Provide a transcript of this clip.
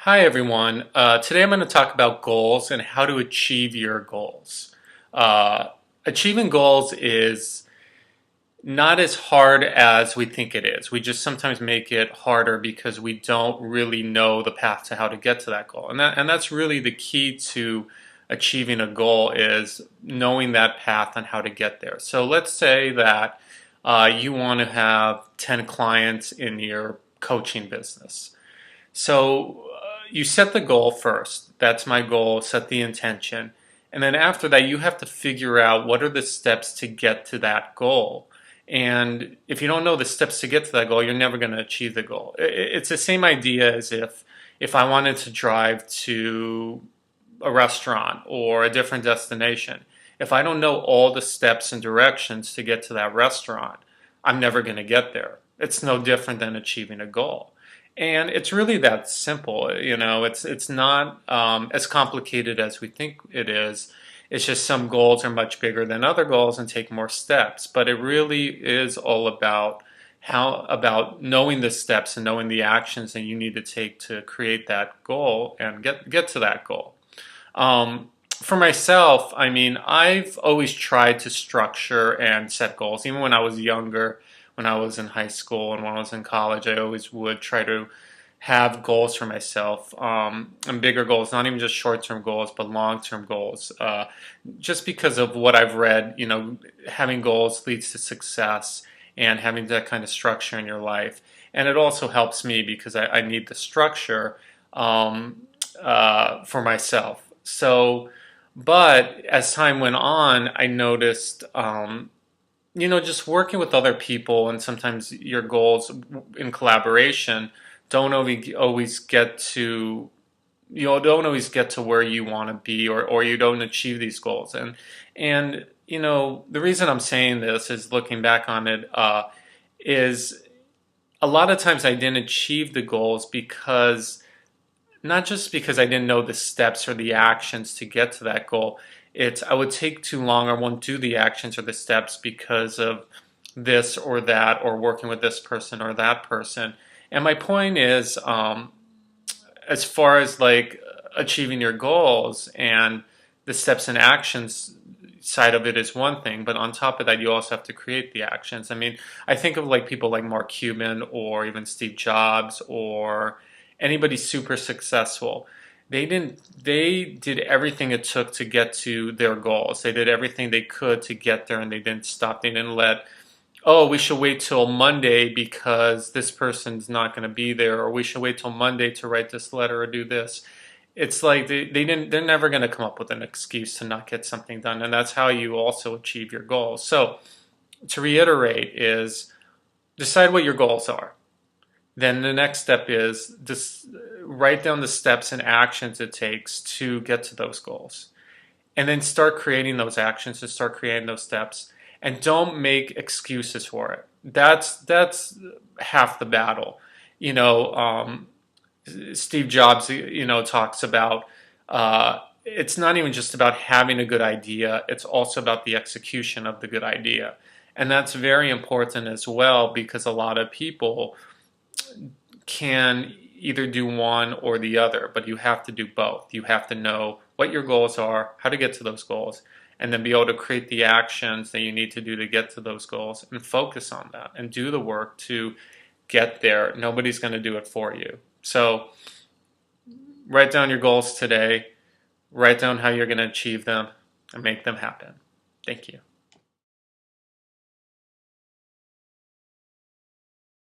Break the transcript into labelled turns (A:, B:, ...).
A: Hi everyone. Today I'm going to talk about goals and how to achieve your goals. Uh, Achieving goals is not as hard as we think it is. We just sometimes make it harder because we don't really know the path to how to get to that goal. And that's really the key to achieving a goal is knowing that path and how to get there. So let's say that you want to have 10 clients in your coaching business. So you set the goal first. That's my goal. Set the intention. And then after that, you have to figure out what are the steps to get to that goal. And if you don't know the steps to get to that goal, you're never going to achieve the goal. It's the same idea as if I wanted to drive to a restaurant or a different destination. If I don't know all the steps and directions to get to that restaurant, I'm never going to get there. It's no different than achieving a goal. And it's really that simple. It's not as complicated as we think it is. It's just some goals are much bigger than other goals and take more steps. But it really is all about knowing the steps and knowing the actions that you need to take to create that goal and get to that goal. For myself, I mean, I've always tried to structure and set goals. Even when I was younger, when I was in high school and when I was in college, I always would try to have goals for myself, and bigger goals, not even just short-term goals, but long-term goals. Just because of what I've read, having goals leads to success and having that kind of structure in your life. And it also helps me because I need the structure for myself. So, but as time went on, I noticed, just working with other people and sometimes your goals in collaboration don't always get to don't always get to where you want to be, or you don't achieve these goals. And the reason I'm saying this is looking back on it, is a lot of times I didn't achieve the goals because not just because I didn't know the steps or the actions to get to that goal. It's I would take too long or won't do the actions or the steps because of this or that, or working with this person or that person. And my point is, as far as like achieving your goals and the steps and actions side of it is one thing, but on top of that, you also have to create the actions. I mean, I think of like people like Mark Cuban or even Steve Jobs or anybody super successful. They did everything it took to get to their goals. They did everything they could to get there, and they didn't stop. They didn't let, oh, we should wait till Monday because this person's not going to be there, or we should wait till Monday to write this letter or do this. It's like they're never going to come up with an excuse to not get something done, and that's how you also achieve your goals. So to reiterate is decide what your goals are. Then the next step is just write down the steps and actions it takes to get to those goals. And then start creating those actions and start creating those steps. And don't make excuses for it. That's half the battle. You know, Steve Jobs, talks about it's not even just about having a good idea, it's also about the execution of the good idea. And that's very important as well because a lot of people can either do one or the other, but you have to do both. You have to know what your goals are, how to get to those goals, and then be able to create the actions that you need to do to get to those goals and focus on that and do the work to get there. Nobody's going to do it for you. So write down your goals today, write down how you're going to achieve them, and make them happen. Thank you.